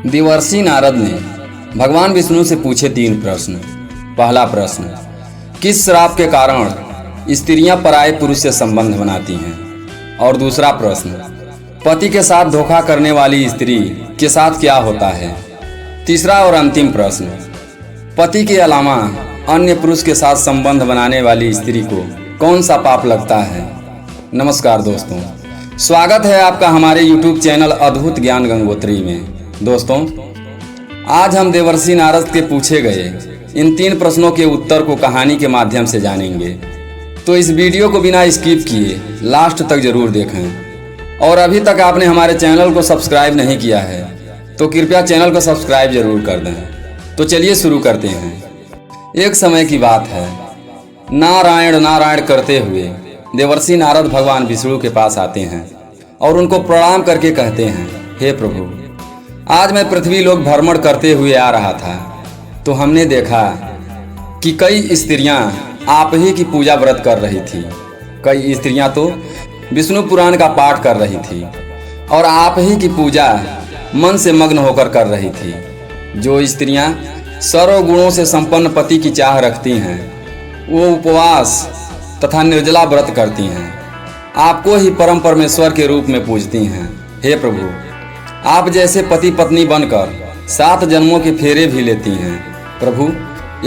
देवर्षि नारद ने भगवान विष्णु से पूछे 3 प्रश्न। पहला प्रश्न, किस श्राप के कारण स्त्रियां पराये पुरुष से संबंध बनाती हैं? और दूसरा प्रश्न, पति के साथ धोखा करने वाली स्त्री के साथ क्या होता है? तीसरा और अंतिम प्रश्न, पति के अलावा अन्य पुरुष के साथ संबंध बनाने वाली स्त्री को कौन सा पाप लगता है? नमस्कार दोस्तों, स्वागत है आपका हमारे YouTube चैनल अद्भुत ज्ञान गंगोत्री में। दोस्तों, आज हम देवर्षि नारद के पूछे गए इन 3 प्रश्नों के उत्तर को कहानी के माध्यम से जानेंगे। तो इस वीडियो को बिना स्किप किए लास्ट तक जरूर देखें। और अभी तक आपने हमारे चैनल को सब्सक्राइब नहीं किया है तो कृपया चैनल को सब्सक्राइब जरूर कर दें। तो चलिए शुरू करते हैं। एक समय की बात है, नारायण नारायण करते हुए देवर्षि नारद भगवान विष्णु के पास आते हैं और उनको प्रणाम करके कहते हैं, हे प्रभु, आज मैं पृथ्वी लोक भ्रमण करते हुए आ रहा था तो हमने देखा कि कई स्त्रियां आप ही की पूजा व्रत कर रही थी। कई स्त्रियां तो विष्णु पुराण का पाठ कर रही थी और आप ही की पूजा मन से मग्न होकर कर रही थी। जो स्त्रियां सर्व गुणों से संपन्न पति की चाह रखती हैं, वो उपवास तथा निर्जला व्रत करती हैं, आपको ही परम परमेश्वर के रूप में पूजती हैं। हे प्रभु, आप जैसे पति पत्नी बनकर 7 जन्मों के फेरे भी लेती हैं। प्रभु,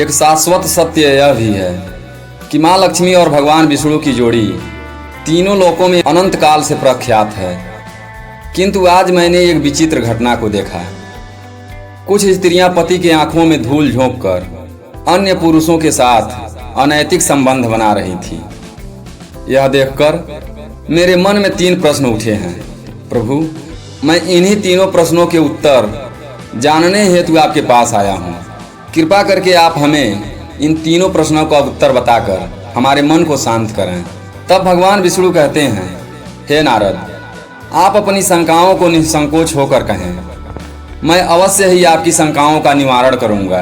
एक शाश्वत सत्य यह भी है कि माँ लक्ष्मी और भगवान विष्णु की जोड़ी तीनों लोकों में अनंत काल से प्रख्यात है। किंतु आज मैंने एक विचित्र घटना को देखा। कुछ स्त्रियां पति के आंखों में धूल झोंक कर अन्य पुरुषों के साथ अनैतिक संबंध बना रही थी। यह देखकर मेरे मन में 3 प्रश्न उठे हैं। प्रभु, मैं इन्हीं तीनों प्रश्नों के उत्तर जानने हेतु आपके पास आया हूँ। कृपा करके आप हमें इन तीनों प्रश्नों का उत्तर बताकर हमारे मन को शांत करें। तब भगवान विष्णु कहते हैं, हे नारद, आप अपनी शंकाओं को निसंकोच होकर कहें, मैं अवश्य ही आपकी शंकाओं का निवारण करूँगा।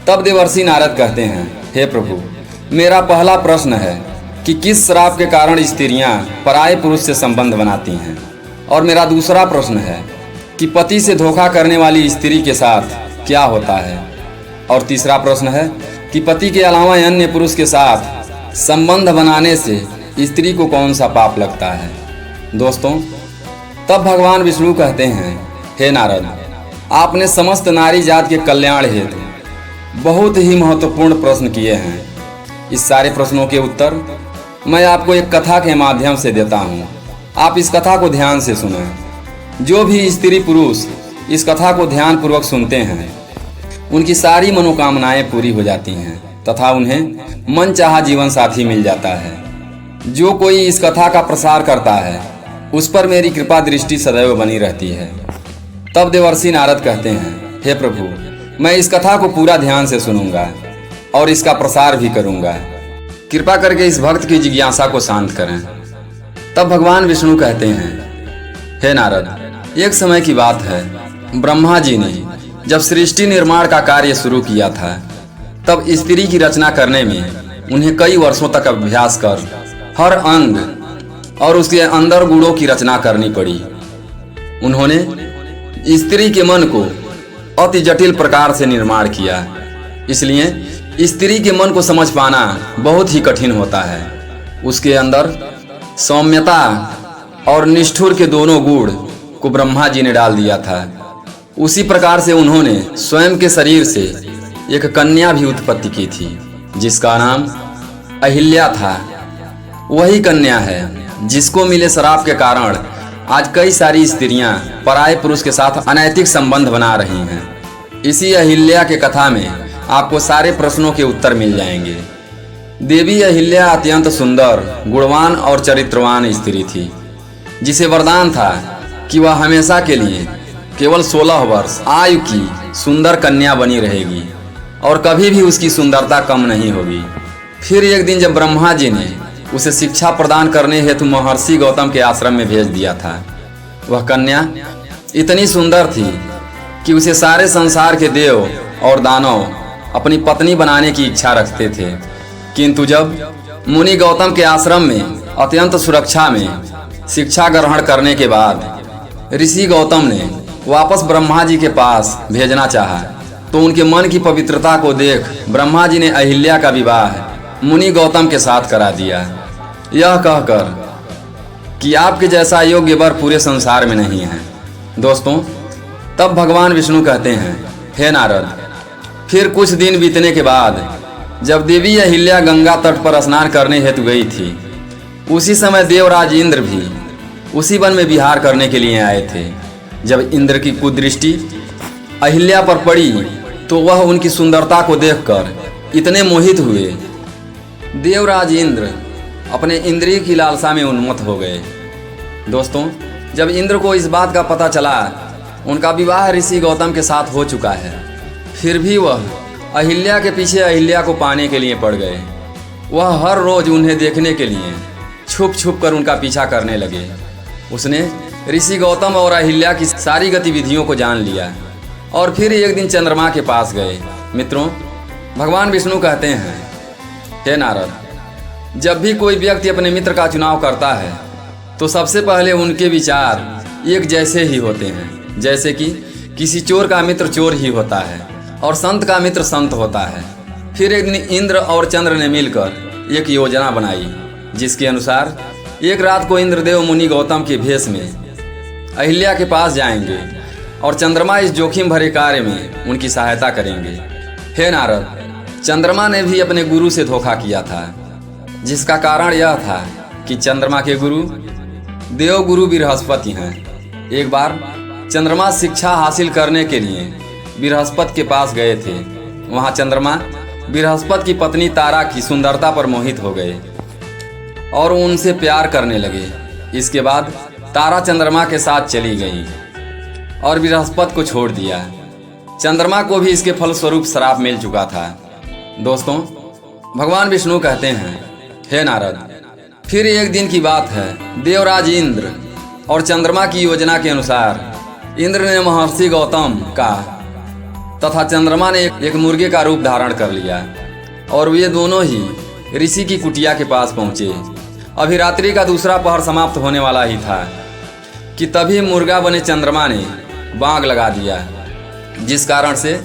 तब देवर्षि नारद कहते हैं, हे प्रभु, मेरा पहला प्रश्न है कि किस श्राप के कारण स्त्रियां पराये पुरुष से संबंध बनाती हैं? और मेरा दूसरा प्रश्न है कि पति से धोखा करने वाली स्त्री के साथ क्या होता है? और तीसरा प्रश्न है कि पति के अलावा अन्य पुरुष के साथ संबंध बनाने से स्त्री को कौन सा पाप लगता है? दोस्तों, तब भगवान विष्णु कहते हैं, हे नारद, आपने समस्त नारी जात के कल्याण हेतु बहुत ही महत्वपूर्ण प्रश्न किए हैं। इस सारे प्रश्नों के उत्तर मैं आपको एक कथा के माध्यम से देता हूँ। आप इस कथा को ध्यान से सुनें। जो भी स्त्री पुरुष इस कथा को ध्यान पूर्वक सुनते हैं, उनकी सारी मनोकामनाएं पूरी हो जाती हैं तथा उन्हें मनचाहा जीवन साथी मिल जाता है। जो कोई इस कथा का प्रसार करता है, उस पर मेरी कृपा दृष्टि सदैव बनी रहती है। तब देवर्षि नारद कहते हैं, हे प्रभु, मैं इस कथा को पूरा ध्यान से सुनूंगा और इसका प्रसार भी करूंगा। कृपा करके इस भक्त की जिज्ञासा को शांत करें। तब भगवान विष्णु कहते हैं, हे नारद, एक समय की बात है, ब्रह्मा जी ने जब सृष्टि निर्माण का कार्य शुरू किया था, तब स्त्री की रचना करने में उन्हें कई वर्षों तक अभ्यास कर हर अंग और उसके अंदर गुणों की रचना करनी पड़ी। उन्होंने स्त्री के मन को अति जटिल प्रकार से निर्माण किया, इसलिए स्त्री के मन को समझ पाना बहुत ही कठिन होता है। उसके अंदर सौम्यता और निष्ठुर के दोनों गुण को ब्रह्मा जी ने डाल दिया था। उसी प्रकार से उन्होंने स्वयं के शरीर से एक कन्या भी उत्पत्ति की थी, जिसका नाम अहिल्या था। वही कन्या है जिसको मिले श्राप के कारण आज कई सारी स्त्रियां पराये पुरुष के साथ अनैतिक संबंध बना रही हैं। इसी अहिल्या के कथा में आपको सारे प्रश्नों के उत्तर मिल जाएंगे। देवी अहिल्या अत्यंत सुंदर, गुणवान और चरित्रवान स्त्री थी, जिसे वरदान था कि वह हमेशा के लिए केवल 16 वर्ष आयु की सुंदर कन्या बनी रहेगी और कभी भी उसकी सुंदरता कम नहीं होगी। फिर एक दिन जब ब्रह्मा जी ने उसे शिक्षा प्रदान करने हेतु महर्षि गौतम के आश्रम में भेज दिया था, वह कन्या इतनी सुंदर थी कि उसे सारे संसार के देव और दानव अपनी पत्नी बनाने की इच्छा रखते थे। किंतु जब मुनि गौतम के आश्रम में अत्यंत सुरक्षा में शिक्षा ग्रहण करने के बाद ऋषि गौतम ने वापस ब्रह्मा जी के पास भेजना चाहा, तो उनके मन की पवित्रता को देख ब्रह्मा जी ने अहिल्या का विवाह मुनि गौतम के साथ करा दिया, यह कहकर कि आपके जैसा योग्य वर पूरे संसार में नहीं है। दोस्तों, तब भगवान विष्णु कहते हैं, हे नारद, फिर कुछ दिन बीतने के बाद जब देवी अहिल्या गंगा तट पर स्नान करने हेतु गई थी, उसी समय देवराज इंद्र भी उसी वन में विहार करने के लिए आए थे। जब इंद्र की कुदृष्टि अहिल्या पर पड़ी तो वह उनकी सुंदरता को देखकर इतने मोहित हुए, देवराज इंद्र अपने इंद्रिय की लालसा में उन्मत्त हो गए। दोस्तों, जब इंद्र को इस बात का पता चला उनका विवाह ऋषि गौतम के साथ हो चुका है, फिर भी वह अहिल्या के पीछे अहिल्या को पाने के लिए पड़ गए। वह हर रोज उन्हें देखने के लिए छुप छुप कर उनका पीछा करने लगे। उसने ऋषि गौतम और अहिल्या की सारी गतिविधियों को जान लिया और फिर एक दिन चंद्रमा के पास गए। मित्रों, भगवान विष्णु कहते हैं, हे नारद, जब भी कोई व्यक्ति अपने मित्र का चुनाव करता है तो सबसे पहले उनके विचार एक जैसे ही होते हैं। जैसे कि किसी चोर का मित्र चोर ही होता है और संत का मित्र संत होता है। फिर एक दिन इंद्र और चंद्र ने मिलकर एक योजना बनाई, जिसके अनुसार एक रात को इंद्रदेव मुनि गौतम के भेष में अहिल्या के पास जाएंगे और चंद्रमा इस जोखिम भरे कार्य में उनकी सहायता करेंगे। हे नारद, चंद्रमा ने भी अपने गुरु से धोखा किया था, जिसका कारण यह था कि चंद्रमा के गुरु देवगुरु बृहस्पति हैं। एक बार चंद्रमा शिक्षा हासिल करने के लिए बृहस्पति के पास गए थे। वहाँ चंद्रमा बृहस्पति की पत्नी तारा की सुंदरता पर मोहित हो गए और उनसे प्यार करने लगे। इसके बाद तारा चंद्रमा के साथ चली गई और बृहस्पति को छोड़ दिया। चंद्रमा को भी इसके फलस्वरूप श्राप मिल चुका था। दोस्तों, भगवान विष्णु कहते हैं, हे नारद, फिर एक दिन की बात है, देवराज इंद्र और चंद्रमा की योजना के अनुसार इंद्र ने महर्षि गौतम का तथा चंद्रमा ने एक मुर्गे का रूप धारण कर लिया और वे दोनों ही ऋषि की कुटिया के पास पहुंचे। अभी रात्रि का दूसरा पहर समाप्त होने वाला ही था कि तभी मुर्गा बने चंद्रमा ने बांग लगा दिया, जिस कारण से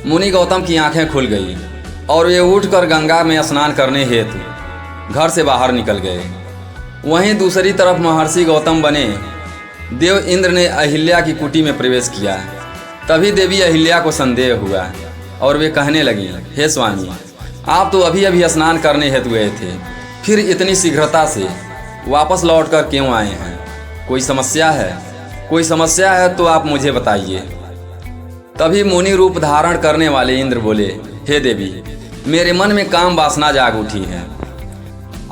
मुनि गौतम की आंखें खुल गई और वे उठकर गंगा में स्नान करने हेतु घर से बाहर निकल गए। वहीं दूसरी तरफ महर्षि गौतम बने देव इंद्र ने अहिल्या की कुटी में प्रवेश किया। तभी देवी अहिल्या को संदेह हुआ और वे कहने लगी, हे स्वामी, आप तो अभी अभी स्नान करने हेतु गए थे, फिर इतनी शीघ्रता से वापस लौटकर क्यों आए हैं? कोई समस्या है? कोई समस्या है तो आप मुझे बताइए। तभी मुनि रूप धारण करने वाले इंद्र बोले, हे देवी, मेरे मन में काम वासना जाग उठी है,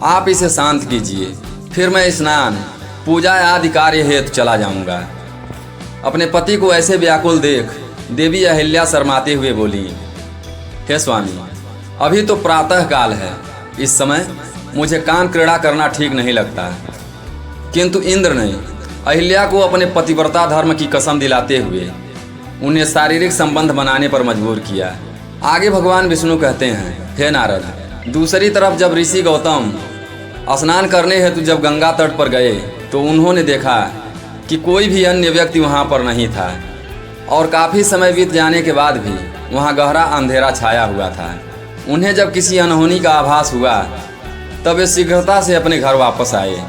आप इसे शांत कीजिए, फिर मैं स्नान पूजा आदि कार्य हेतु चला जाऊंगा। अपने पति को ऐसे व्याकुल देख देवी अहिल्या शर्माते हुए बोली, हे स्वामी, अभी तो प्रातः काल है, इस समय मुझे काम क्रीड़ा करना ठीक नहीं लगता। किंतु इंद्र ने अहिल्या को अपने पतिव्रता धर्म की कसम दिलाते हुए उन्हें शारीरिक संबंध बनाने पर मजबूर किया। आगे भगवान विष्णु कहते हैं, हे नारद, दूसरी तरफ जब ऋषि गौतम स्नान करने हेतु जब गंगा तट पर गए तो उन्होंने देखा कि कोई भी अन्य व्यक्ति वहाँ पर नहीं था और काफ़ी समय बीत जाने के बाद भी वहाँ गहरा अंधेरा छाया हुआ था। उन्हें जब किसी अनहोनी का आभास हुआ तब वे शीघ्रता से अपने घर वापस आए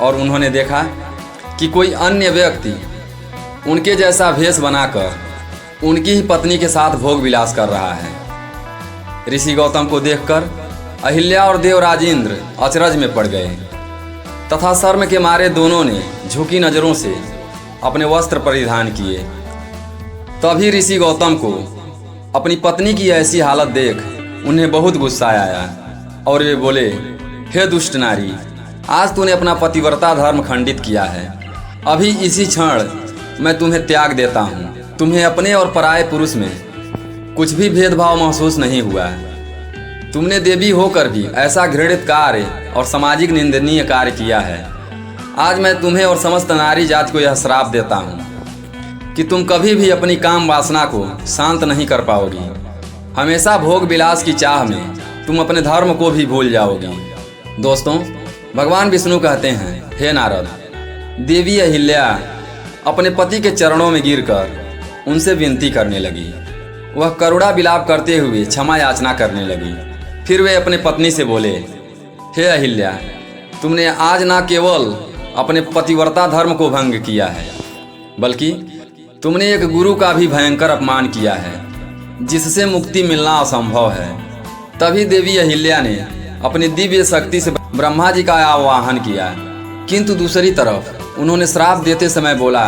और उन्होंने देखा कि कोई अन्य व्यक्ति उनके जैसा भेष बनाकर उनकी ही पत्नी के साथ भोग विलास कर रहा है। ऋषि गौतम को देखकर अहिल्या और देवराज इंद्र अचरज में पड़ गए तथा शर्म के मारे दोनों ने झुकी नज़रों से अपने वस्त्र परिधान किए। तभी ऋषि गौतम को अपनी पत्नी की ऐसी हालत देख उन्हें बहुत गुस्सा आया और वे बोले, हे दुष्ट नारी, आज तूने अपना पतिव्रता धर्म खंडित किया है। अभी इसी क्षण मैं तुम्हें त्याग देता हूँ। तुम्हें अपने और पराये पुरुष में कुछ भी भेदभाव महसूस नहीं हुआ। तुमने देवी होकर भी ऐसा घृणित कार्य और सामाजिक निंदनीय कार्य किया है। आज मैं तुम्हें और समस्त नारी जाति को यह श्राप देता हूँ कि तुम कभी भी अपनी काम वासना को शांत नहीं कर पाओगी। हमेशा भोग विलास की चाह में तुम अपने धर्म को भी भूल जाओगी। दोस्तों, भगवान विष्णु कहते हैं, हे नारद, देवी अहिल्या अपने पति के चरणों में गिरकर उनसे विनती करने लगी। वह करुणा विलाप करते हुए क्षमा याचना करने लगी। फिर वे अपने पत्नी से बोले, हे अहिल्या, तुमने आज न केवल अपने पतिव्रता धर्म को भंग किया है, बल्कि तुमने एक गुरु का भी भयंकर अपमान किया है, जिससे मुक्ति मिलना असंभव है। तभी देवी अहिल्या ने अपनी दिव्य शक्ति से ब्रह्मा जी का आवाहन किया, किंतु दूसरी तरफ उन्होंने श्राप देते समय बोला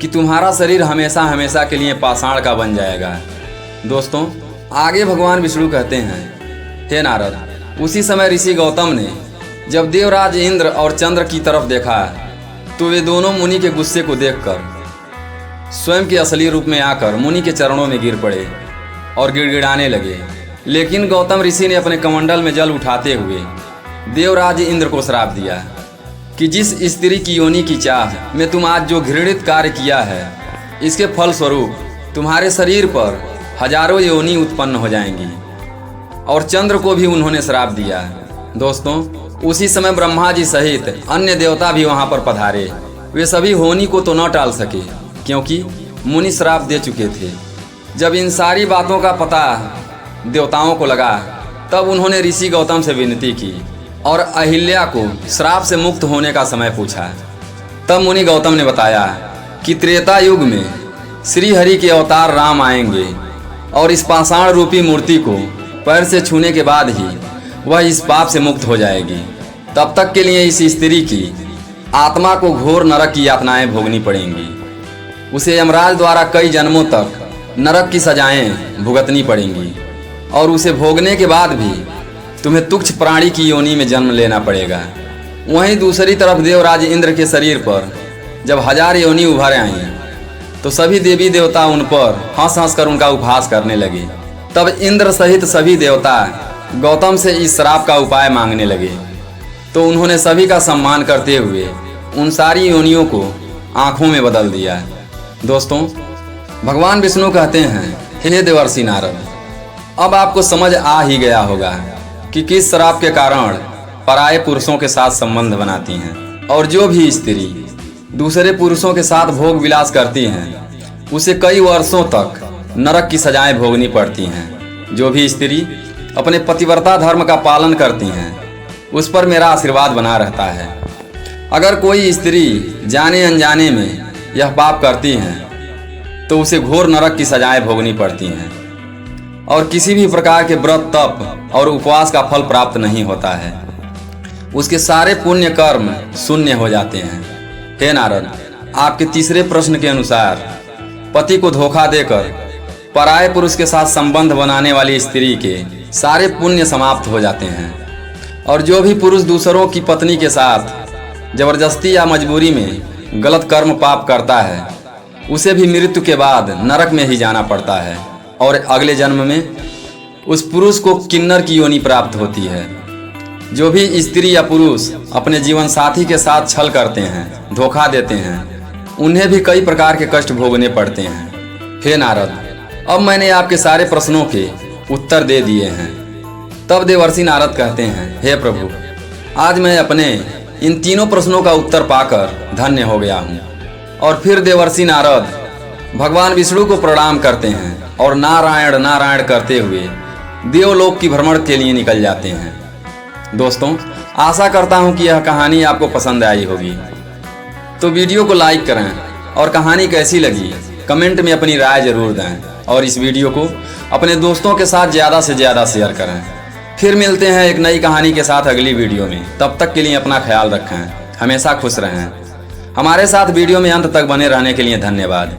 कि तुम्हारा शरीर हमेशा हमेशा के लिए पाषाण का बन जाएगा। दोस्तों, आगे भगवान विष्णु कहते हैं, हे नारद, उसी समय ऋषि गौतम ने जब देवराज इंद्र और चंद्र की तरफ देखा तो वे दोनों मुनि के गुस्से को देखकर स्वयं के असली रूप में आकर मुनि के चरणों में गिर पड़े और गिड़गिड़ाने लगे। लेकिन गौतम ऋषि ने अपने कमंडल में जल उठाते हुए देवराज इंद्र को श्राप दिया कि जिस स्त्री की योनि की चाह में तुम आज जो घृणित कार्य किया है, इसके फल स्वरूप तुम्हारे शरीर पर हजारों योनि उत्पन्न हो जाएंगी। और चंद्र को भी उन्होंने श्राप दिया। दोस्तों, उसी समय ब्रह्मा जी सहित अन्य देवता भी वहां पर पधारे। वे सभी होनी को तो न टाल सके, क्योंकि मुनि श्राप दे चुके थे। जब इन सारी बातों का पता देवताओं को लगा, तब उन्होंने ऋषि गौतम से विनती की और अहिल्या को श्राप से मुक्त होने का समय पूछा। तब मुनि गौतम ने बताया कि त्रेता युग में श्री हरि के अवतार राम आएंगे और इस पाषाण रूपी मूर्ति को पैर से छूने के बाद ही वह इस पाप से मुक्त हो जाएगी। तब तक के लिए इस स्त्री की आत्मा को घोर नरक की यातनाएं भोगनी पड़ेंगी। उसे यमराज द्वारा कई जन्मों तक नरक की सजाएं भुगतनी पड़ेंगी और उसे भोगने के बाद भी तुम्हें तुच्छ प्राणी की योनि में जन्म लेना पड़ेगा। वहीं दूसरी तरफ देवराज इंद्र के शरीर पर जब 1000 योनि उभर आई तो सभी देवी देवता उन पर हंस हंस कर उनका उपहास करने लगे। तब इंद्र सहित सभी देवता गौतम से इस श्राप का उपाय मांगने लगे, तो उन्होंने सभी का सम्मान करते हुए उन सारी योनियों को आंखों में बदल दिया। दोस्तों, भगवान विष्णु कहते हैं, हे देवर्षि नारद, अब आपको समझ आ ही गया होगा कि किस श्राप के कारण पराये पुरुषों के साथ संबंध बनाती हैं। और जो भी स्त्री दूसरे पुरुषों के साथ भोग विलास करती हैं, उसे कई वर्षों तक नरक की सजाएं भोगनी पड़ती हैं। जो भी स्त्री अपने पतिव्रता धर्म का पालन करती हैं, उस पर मेरा आशीर्वाद बना रहता है। अगर कोई स्त्री जाने अनजाने में यह पाप करती हैं, तो उसे घोर नरक की सजाएं भोगनी पड़ती हैं और किसी भी प्रकार के व्रत, तप और उपवास का फल प्राप्त नहीं होता है। उसके सारे पुण्य कर्म शून्य हो जाते हैं। हे नारद, आपके तीसरे प्रश्न के अनुसार पति को धोखा देकर पराये पुरुष के साथ संबंध बनाने वाली स्त्री के सारे पुण्य समाप्त हो जाते हैं। और जो भी पुरुष दूसरों की पत्नी के साथ जबरदस्ती या मजबूरी में गलत कर्म पाप करता है, उसे भी मृत्यु के बाद नरक में ही जाना पड़ता है और अगले जन्म में उस पुरुष को किन्नर की योनि प्राप्त होती है। जो भी स्त्री या पुरुष अपने जीवन साथी के साथ छल करते हैं, धोखा देते हैं, उन्हें भी कई प्रकार के कष्ट भोगने पड़ते हैं। हे नारद, अब मैंने आपके सारे प्रश्नों के उत्तर दे दिए हैं। तब देवर्षि नारद कहते हैं, हे प्रभु, आज मैं अपने इन तीनों प्रश्नों का उत्तर पाकर धन्य हो गया हूँ। और फिर देवर्षि नारद भगवान विष्णु को प्रणाम करते हैं और नारायण नारायण करते हुए देवलोक की भ्रमण के लिए निकल जाते हैं। दोस्तों, आशा करता हूँ कि यह कहानी आपको पसंद आई होगी। तो वीडियो को लाइक करें और कहानी कैसी लगी कमेंट में अपनी राय जरूर दें और इस वीडियो को अपने दोस्तों के साथ ज़्यादा से ज़्यादा शेयर करें। फिर मिलते हैं एक नई कहानी के साथ अगली वीडियो में। तब तक के लिए अपना ख्याल रखें, हमेशा खुश रहें। हमारे साथ वीडियो में अंत तक बने रहने के लिए धन्यवाद।